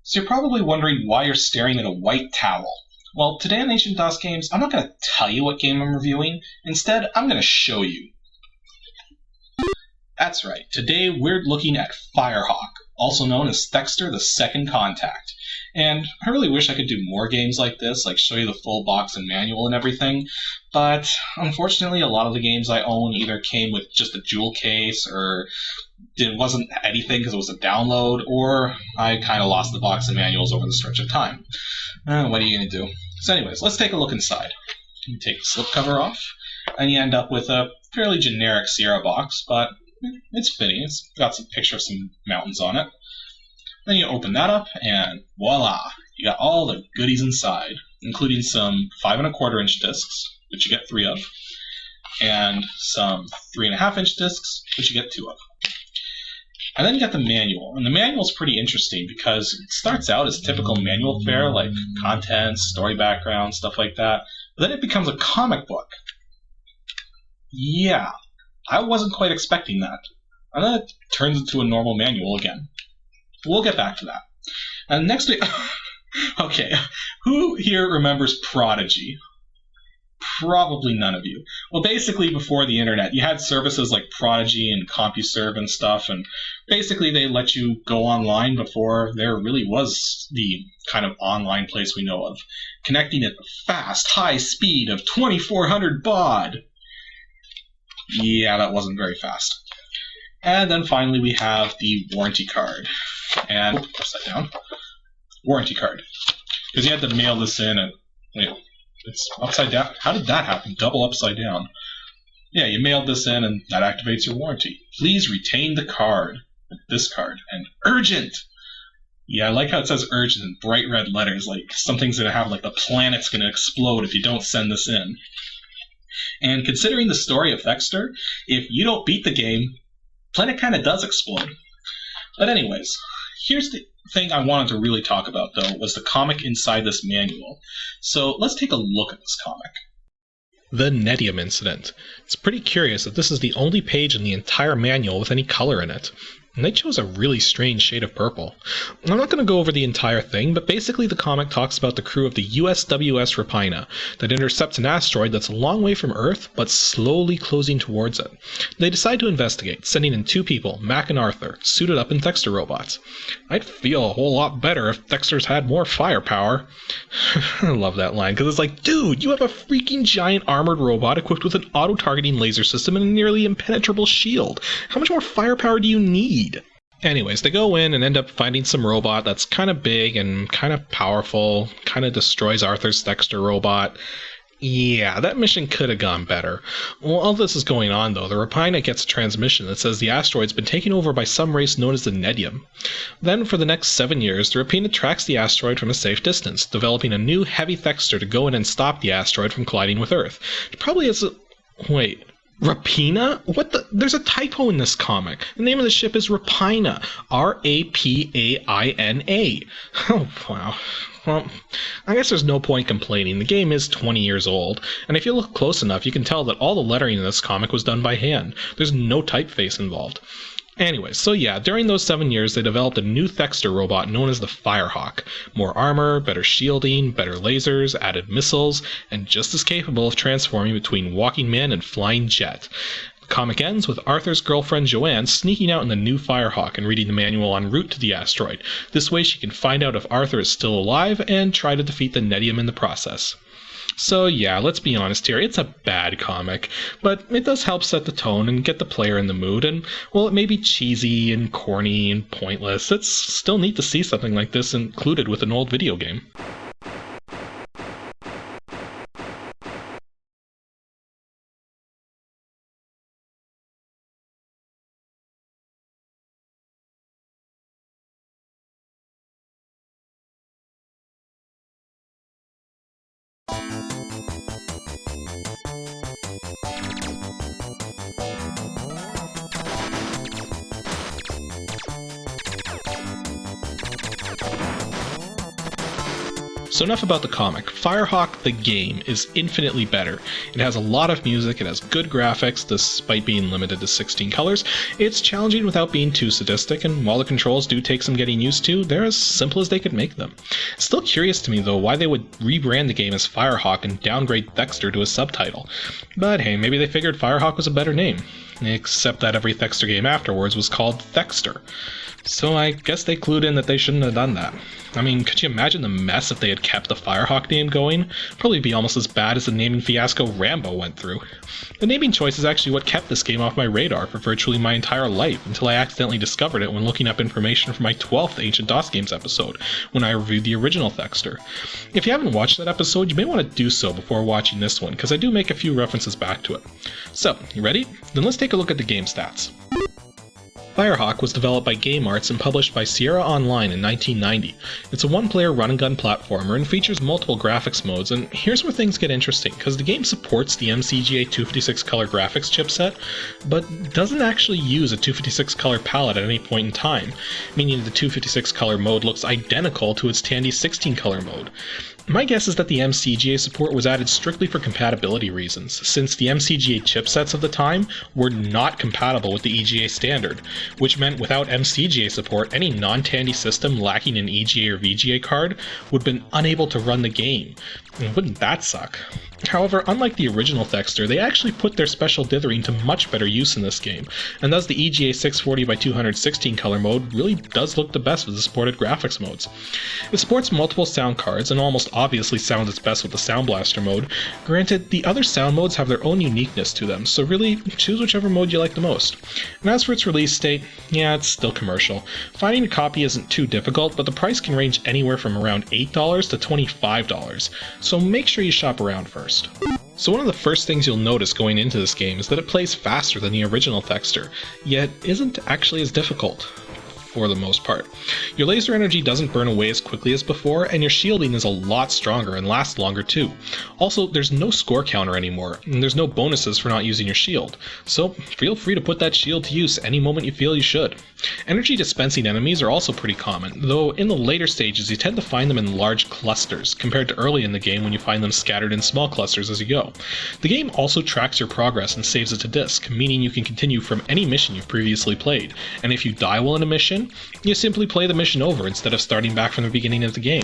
So you're probably wondering why you're staring at a white towel. Well, today on Ancient DOS Games, I'm not going to tell you what game I'm reviewing. Instead, I'm going to show you. That's right, today we're looking at Firehawk, also known as Thexder the Second Contact. And I really wish I could do more games like this, like show you the full box and manual and everything, but unfortunately a lot of the games I own either came with just a jewel case, or it wasn't anything because it was a download, or I kind of lost the box and manuals over the stretch of time. What are you going to do? So anyways, let's take a look inside. You take the slipcover off, and you end up with a fairly generic Sierra box, but it's fitting. It's got some picture of some mountains on it. Then you open that up, and voila! You got all the goodies inside, including some 5 1/4 inch discs, which you get 3 of, and some 3 1/2 inch discs, which you get 2 of. And then you get the manual, and the manual's pretty interesting because it starts out as typical manual fare, like contents, story background, stuff like that, but then it becomes a comic book. Yeah, I wasn't quite expecting that. And then it turns into a normal manual again. We'll get back to that. And next week, okay, who here remembers Prodigy? Probably none of you. Well, basically, before the internet, you had services like Prodigy and CompuServe and stuff, and basically they let you go online before there really was the kind of online place we know of, connecting at the fast, high speed of 2400 baud. Yeah, that wasn't very fast. And then finally we have the warranty card. And, upside down, warranty card. Because you had to mail this in and, wait, it's upside down? How did that happen? Double upside down. Yeah, you mailed this in and that activates your warranty. Please retain the card, this card, and urgent! Yeah, I like how it says urgent in bright red letters, like something's gonna happen, like the planet's gonna explode if you don't send this in. And considering the story of Thexder, if you don't beat the game, planet kinda does explode. But anyways, here's the thing I wanted to really talk about, though, was the comic inside this manual. So let's take a look at this comic. The Nedium Incident. It's pretty curious that this is the only page in the entire manual with any color in it. And they chose a really strange shade of purple. I'm not going to go over the entire thing, but basically the comic talks about the crew of the USWS Rapina that intercepts an asteroid that's a long way from Earth, but slowly closing towards it. They decide to investigate, sending in 2 people, Mac and Arthur, suited up in Thexder robots. I'd feel a whole lot better if Thexder's had more firepower. I love that line, because it's like, dude, you have a freaking giant armored robot equipped with an auto-targeting laser system and a nearly impenetrable shield. How much more firepower do you need? Anyways, they go in and end up finding some robot that's kind of big and kind of powerful, kind of destroys Arthur's Thexder robot. Yeah, that mission could have gone better. While all this is going on, though, the Rapina gets a transmission that says the asteroid's been taken over by some race known as the Nedium. Then, for the next 7 years, the Rapina tracks the asteroid from a safe distance, developing a new heavy Thexder to go in and stop the asteroid from colliding with Earth. It probably has a... Wait... Rapina? What the? There's a typo in this comic. The name of the ship is Rapina. R-A-P-A-I-N-A. Oh, wow. Well, I guess there's no point complaining. The game is 20 years old, and if you look close enough, you can tell that all the lettering in this comic was done by hand. There's no typeface involved. Anyways, so yeah, during those 7 years, they developed a new Thexder robot known as the Firehawk. More armor, better shielding, better lasers, added missiles, and just as capable of transforming between walking man and flying jet. The comic ends with Arthur's girlfriend Joanne sneaking out in the new Firehawk and reading the manual en route to the asteroid. This way she can find out if Arthur is still alive and try to defeat the Nedium in the process. So yeah, let's be honest here, it's a bad comic, but it does help set the tone and get the player in the mood, and while it may be cheesy and corny and pointless, it's still neat to see something like this included with an old video game. So enough about the comic. Firehawk the game is infinitely better. It has a lot of music, it has good graphics, despite being limited to 16 colors. It's challenging without being too sadistic, and while the controls do take some getting used to, they're as simple as they could make them. It's still curious to me though why they would rebrand the game as Firehawk and downgrade Thexder to a subtitle. But hey, maybe they figured Firehawk was a better name. Except that every Thexder game afterwards was called Thexder. So I guess they clued in that they shouldn't have done that. I mean, could you imagine the mess if they had kept the Firehawk name going? Probably be almost as bad as the naming fiasco Rambo went through. The naming choice is actually what kept this game off my radar for virtually my entire life, until I accidentally discovered it when looking up information for my 12th Ancient DOS Games episode, when I reviewed the original Thexder. If you haven't watched that episode, you may want to do so before watching this one, because I do make a few references back to it. So, you ready? Then let's take a look at the game stats. Firehawk was developed by Game Arts and published by Sierra Online in 1990. It's a one-player run-and-gun platformer and features multiple graphics modes, and here's where things get interesting, because the game supports the MCGA 256 color graphics chipset, but doesn't actually use a 256 color palette at any point in time, meaning the 256 color mode looks identical to its Tandy 16 color mode. My guess is that the MCGA support was added strictly for compatibility reasons, since the MCGA chipsets of the time were not compatible with the EGA standard, which meant without MCGA support, any non-Tandy system lacking an EGA or VGA card would have been unable to run the game. And wouldn't that suck? However, unlike the original Thexder, they actually put their special dithering to much better use in this game, and thus the EGA 640x216 color mode really does look the best with the supported graphics modes. It supports multiple sound cards and almost obviously sounds its best with the Sound Blaster mode. Granted, the other sound modes have their own uniqueness to them, so really choose whichever mode you like the most. And as for its release date, yeah, it's still commercial. Finding a copy isn't too difficult, but the price can range anywhere from around $8 to $25, so make sure you shop around first. So one of the first things you'll notice going into this game is that it plays faster than the original Thexder, yet isn't actually as difficult. For the most part. Your laser energy doesn't burn away as quickly as before, and your shielding is a lot stronger and lasts longer too. Also, there's no score counter anymore, and there's no bonuses for not using your shield, so feel free to put that shield to use any moment you feel you should. Energy dispensing enemies are also pretty common, though in the later stages you tend to find them in large clusters, compared to early in the game when you find them scattered in small clusters as you go. The game also tracks your progress and saves it to disk, meaning you can continue from any mission you've previously played, and if you die while in a mission, you simply play the mission over instead of starting back from the beginning of the game.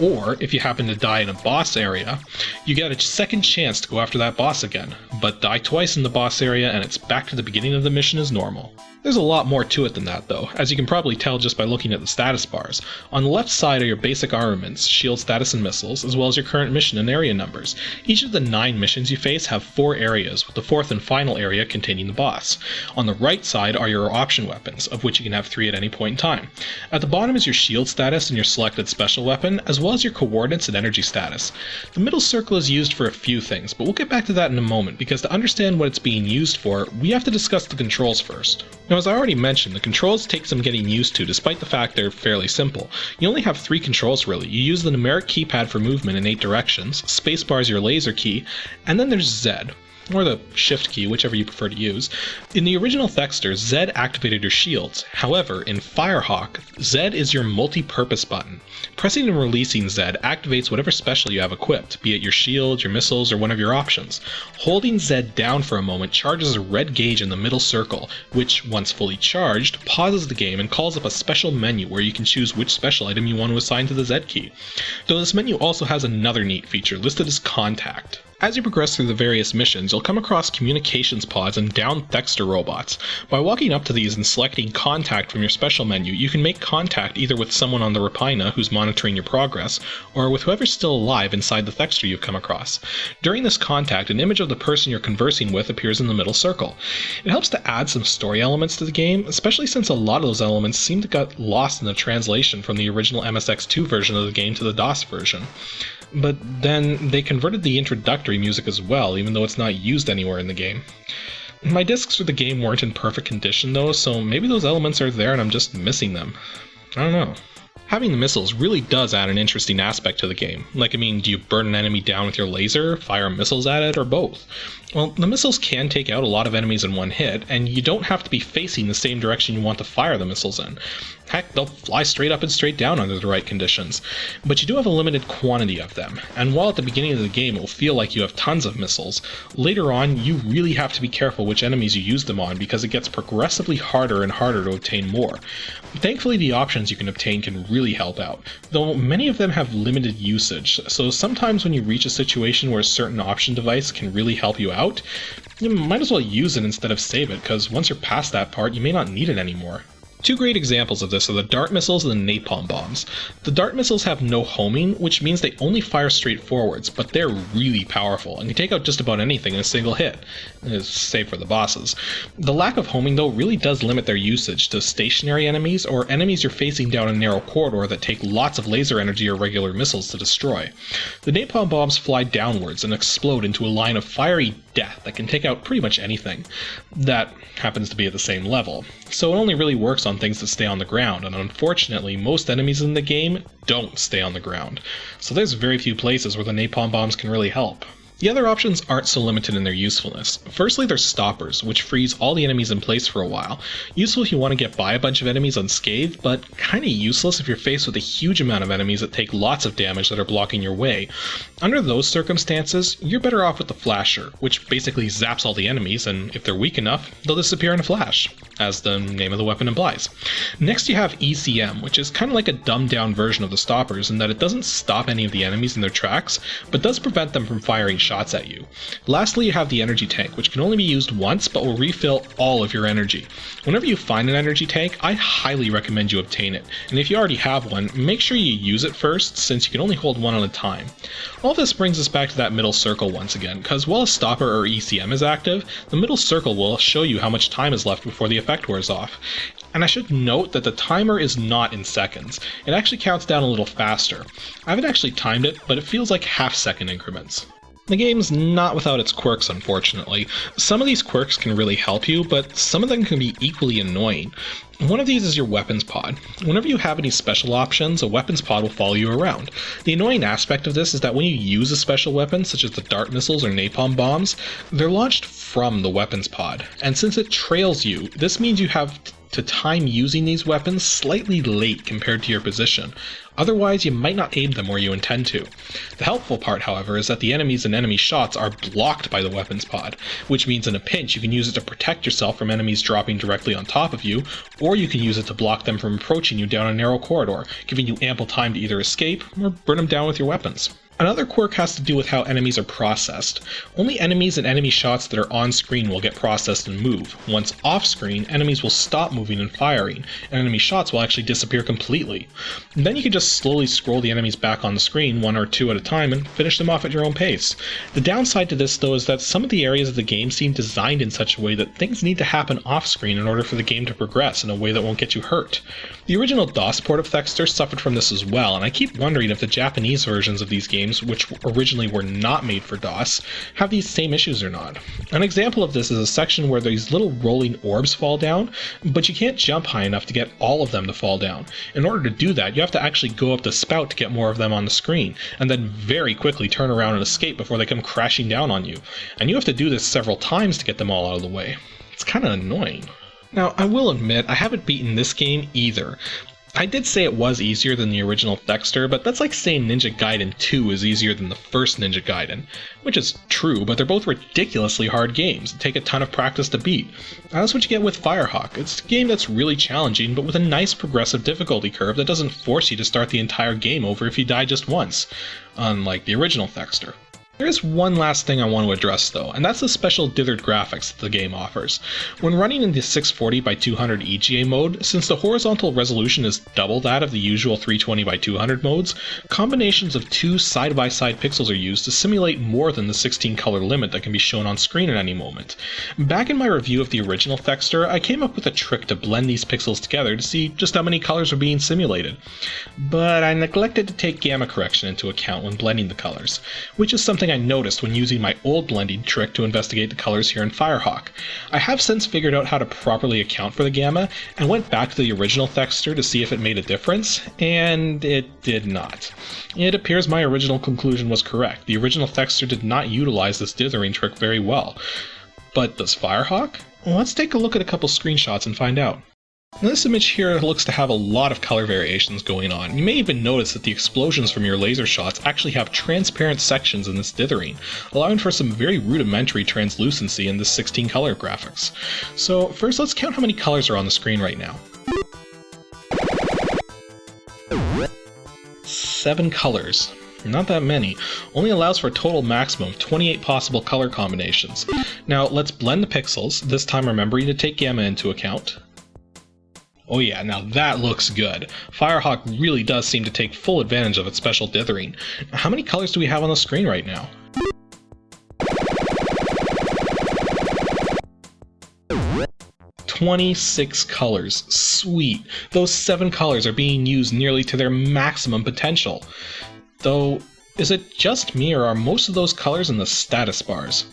Or, if you happen to die in a boss area, you get a second chance to go after that boss again, but die twice in the boss area and it's back to the beginning of the mission as normal. There's a lot more to it than that though, as you can probably tell just by looking at the status bars. On the left side are your basic armaments, shield status and missiles, as well as your current mission and area numbers. Each of the 9 missions you face have 4 areas, with the 4th and final area containing the boss. On the right side are your option weapons, of which you can have 3 at any point in time. At the bottom is your shield status and your selected special weapon, as well as your coordinates and energy status. The middle circle is used for a few things, but we'll get back to that in a moment, because to understand what it's being used for, we have to discuss the controls first. Now, as I already mentioned, the controls take some getting used to, despite the fact they're fairly simple. You only have 3 controls really. You use the numeric keypad for movement in 8 directions, spacebar is your laser key, and then there's Z, or the shift key, whichever you prefer to use. In the original Thexder, Z activated your shields. However, in Firehawk, Z is your multi-purpose button. Pressing and releasing Z activates whatever special you have equipped, be it your shield, your missiles, or one of your options. Holding Z down for a moment charges a red gauge in the middle circle, which, once fully charged, pauses the game and calls up a special menu where you can choose which special item you want to assign to the Z key. Though this menu also has another neat feature listed as Contact. As you progress through the various missions, you'll come across communications pods and downed Thexder robots. By walking up to these and selecting Contact from your special menu, you can make contact either with someone on the Rapina who's monitoring your progress, or with whoever's still alive inside the Thexder you've come across. During this contact, an image of the person you're conversing with appears in the middle circle. It helps to add some story elements to the game, especially since a lot of those elements seem to get lost in the translation from the original MSX2 version of the game to the DOS version. But then they converted the introductory music as well, even though it's not used anywhere in the game. My discs for the game weren't in perfect condition though, so maybe those elements are there and I'm just missing them. I don't know. Having the missiles really does add an interesting aspect to the game. Like, I mean, do you burn an enemy down with your laser, fire missiles at it, or both? Well, the missiles can take out a lot of enemies in one hit, and you don't have to be facing the same direction you want to fire the missiles in. Heck, they'll fly straight up and straight down under the right conditions. But you do have a limited quantity of them, and while at the beginning of the game it will feel like you have tons of missiles, later on you really have to be careful which enemies you use them on because it gets progressively harder and harder to obtain more. Thankfully, the options you can obtain can really help out, though many of them have limited usage, so sometimes when you reach a situation where a certain option device can really help you out, you might as well use it instead of save it, because once you're past that part you may not need it anymore. Two great examples of this are the dart missiles and the napalm bombs. The dart missiles have no homing, which means they only fire straight forwards, but they're really powerful and can take out just about anything in a single hit, save for the bosses. The lack of homing though really does limit their usage to stationary enemies or enemies you're facing down a narrow corridor that take lots of laser energy or regular missiles to destroy. The napalm bombs fly downwards and explode into a line of fiery death that can take out pretty much anything that happens to be at the same level. So it only really works on things that stay on the ground, and unfortunately most enemies in the game don't stay on the ground. So there's very few places where the napalm bombs can really help. The other options aren't so limited in their usefulness. Firstly, there's stoppers, which freeze all the enemies in place for a while. Useful if you want to get by a bunch of enemies unscathed, but kinda useless if you're faced with a huge amount of enemies that take lots of damage that are blocking your way. Under those circumstances, you're better off with the flasher, which basically zaps all the enemies, and if they're weak enough, they'll disappear in a flash, as the name of the weapon implies. Next you have ECM, which is kinda like a dumbed down version of the stoppers in that it doesn't stop any of the enemies in their tracks, but does prevent them from firing shots at you. Lastly, you have the energy tank, which can only be used once but will refill all of your energy. Whenever you find an energy tank, I highly recommend you obtain it, and if you already have one, make sure you use it first since you can only hold one at a time. All this brings us back to that middle circle once again, because while a stopper or ECM is active, the middle circle will show you how much time is left before the effect wears off. And I should note that the timer is not in seconds, it actually counts down a little faster. I haven't actually timed it, but it feels like half-second increments. The game's not without its quirks, unfortunately. Some of these quirks can really help you, but some of them can be equally annoying. One of these is your weapons pod. Whenever you have any special options, a weapons pod will follow you around. The annoying aspect of this is that when you use a special weapon, such as the dart missiles or napalm bombs, they're launched from the weapons pod, and since it trails you, this means you have to time using these weapons slightly late compared to your position. Otherwise, you might not aim them where you intend to. The helpful part, however, is that the enemies and enemy shots are blocked by the weapons pod, which means in a pinch you can use it to protect yourself from enemies dropping directly on top of you, or you can use it to block them from approaching you down a narrow corridor, giving you ample time to either escape or burn them down with your weapons. Another quirk has to do with how enemies are processed. Only enemies and enemy shots that are on screen will get processed and move. Once off screen, enemies will stop moving and firing, and enemy shots will actually disappear completely. And then you can just slowly scroll the enemies back on the screen, one or two at a time, and finish them off at your own pace. The downside to this though is that some of the areas of the game seem designed in such a way that things need to happen off screen in order for the game to progress in a way that won't get you hurt. The original DOS port of Thexder suffered from this as well, and I keep wondering if the Japanese versions of these games, which originally were not made for DOS, have these same issues or not. An example of this is a section where these little rolling orbs fall down, but you can't jump high enough to get all of them to fall down. In order to do that, you have to actually go up the spout to get more of them on the screen, and then very quickly turn around and escape before they come crashing down on you. And you have to do this several times to get them all out of the way. It's kinda annoying. Now, I will admit, I haven't beaten this game either. I did say it was easier than the original Thexder, but that's like saying Ninja Gaiden 2 is easier than the first Ninja Gaiden. Which is true, but they're both ridiculously hard games that take a ton of practice to beat. That's what you get with Firehawk. It's a game that's really challenging, but with a nice progressive difficulty curve that doesn't force you to start the entire game over if you die just once, unlike the original Thexder. There is one last thing I want to address though, and that's the special Dillard Graphics that the game offers. When running in the 640x200 EGA mode, since the horizontal resolution is double that of the usual 320x200 modes, combinations of two side-by-side pixels are used to simulate more than the 16 color limit that can be shown on screen at any moment. Back in my review of the original Thexder, I came up with a trick to blend these pixels together to see just how many colors are being simulated. But I neglected to take gamma correction into account when blending the colors, which is something something I noticed when using my old blending trick to investigate the colors here in Firehawk. I have since figured out how to properly account for the gamma, and went back to the original Thexder to see if it made a difference, and it did not. It appears my original conclusion was correct. The original Thexder did not utilize this dithering trick very well. But does Firehawk? Well, let's take a look at a couple screenshots and find out. Now, this image here looks to have a lot of color variations going on. You may even notice that the explosions from your laser shots actually have transparent sections in this dithering, allowing for some very rudimentary translucency in this 16 color graphics. So first, let's count how many colors are on the screen right now. 7 colors. Not that many. Only allows for a total maximum of 28 possible color combinations. Now let's blend the pixels, this time remembering to take gamma into account. Oh yeah, now that looks good. Firehawk really does seem to take full advantage of its special dithering. How many colors do we have on the screen right now? "26 colors. Sweet. Those 7 colors are being used nearly to their maximum potential. Though, is it just me, or are most of those colors in the status bars?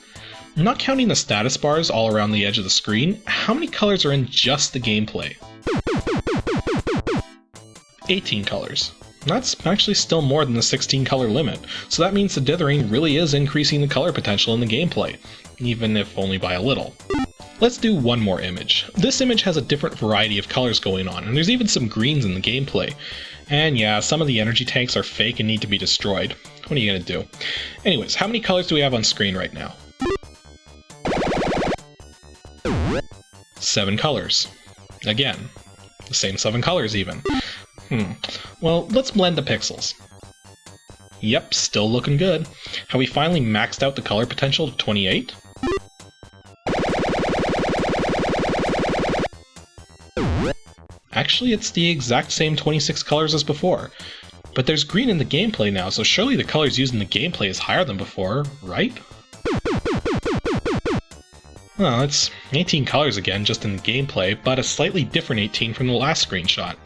Not counting the status bars all around the edge of the screen, how many colors are in just the gameplay? 18 colors. That's actually still more than the 16 color limit, so that means the dithering really is increasing the color potential in the gameplay, even if only by a little. Let's do one more image. This image has a different variety of colors going on, and there's even some greens in the gameplay. And yeah, some of the energy tanks are fake and need to be destroyed. What are you gonna do? Anyways, how many colors do we have on screen right now? 7 colors. Again, the same 7 colors even. Well, let's blend the pixels. Yep, still looking good. Have we finally maxed out the color potential to 28? Actually, it's the exact same 26 colors as before. But there's green in the gameplay now, so surely the colors used in the gameplay is higher than before, right? Well, it's 18 colors again, just in the gameplay, but a slightly different 18 from the last screenshot.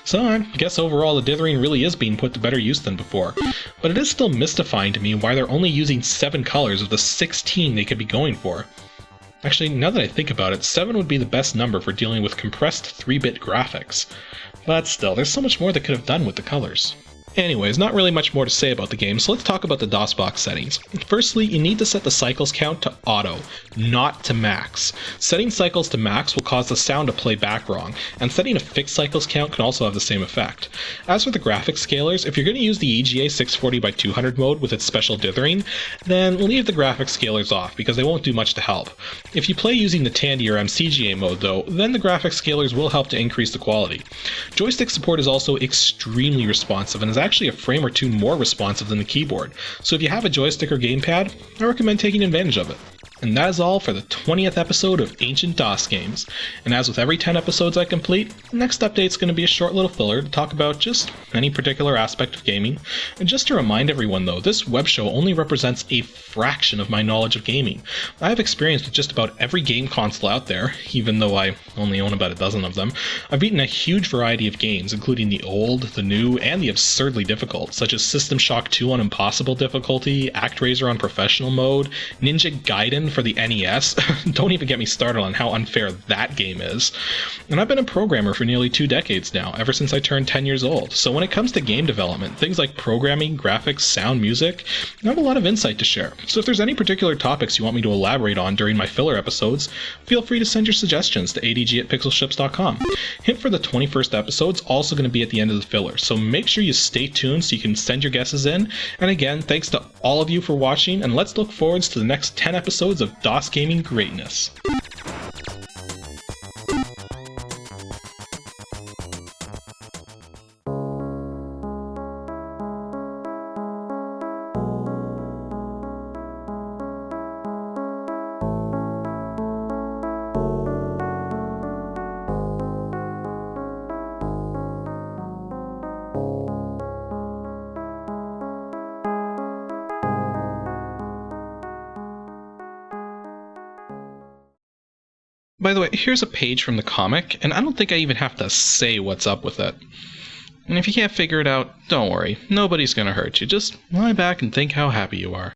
So I guess overall the dithering really is being put to better use than before, but it is still mystifying to me why they're only using 7 colors of the 16 they could be going for. Actually, now that I think about it, 7 would be the best number for dealing with compressed 3-bit graphics. But still, there's so much more they could have done with the colors. Anyways, not really much more to say about the game, so let's talk about the Dosbox settings. Firstly, you need to set the cycles count to auto, not to max. Setting cycles to max will cause the sound to play back wrong, and setting a fixed cycles count can also have the same effect. As for the graphics scalers, if you're going to use the EGA 640x200 mode with its special dithering, then leave the graphics scalers off, because they won't do much to help. If you play using the Tandy or MCGA mode though, then the graphics scalers will help to increase the quality. Joystick support is also extremely responsive, and is actually a frame or two more responsive than the keyboard, so if you have a joystick or gamepad, I recommend taking advantage of it. And that is all for the 20th episode of Ancient DOS Games. And as with every 10 episodes I complete, the next update is going to be a short little filler to talk about just any particular aspect of gaming. And just to remind everyone though, this web show only represents a fraction of my knowledge of gaming. I have experience with just about every game console out there, even though I only own about a dozen of them. I've beaten a huge variety of games, including the old, the new, and the absurdly difficult, such as System Shock 2 on Impossible difficulty, ActRaiser on Professional mode, Ninja Gaiden for the NES. Don't even get me started on how unfair that game is. And I've been a programmer for nearly 2 decades now, ever since I turned 10 years old. So when it comes to game development, things like programming, graphics, sound, music, I have a lot of insight to share. So if there's any particular topics you want me to elaborate on during my filler episodes, feel free to send your suggestions to adg@pixelships.com. Hint for the 21st episode's also going to be at the end of the filler, so make sure you stay tuned so you can send your guesses in. And again, thanks to all of you for watching, and let's look forward to the next 10 episodes of DOS gaming greatness. By the way, here's a page from the comic, and I don't think I even have to say what's up with it. And if you can't figure it out, don't worry. Nobody's gonna hurt you. Just lie back and think how happy you are.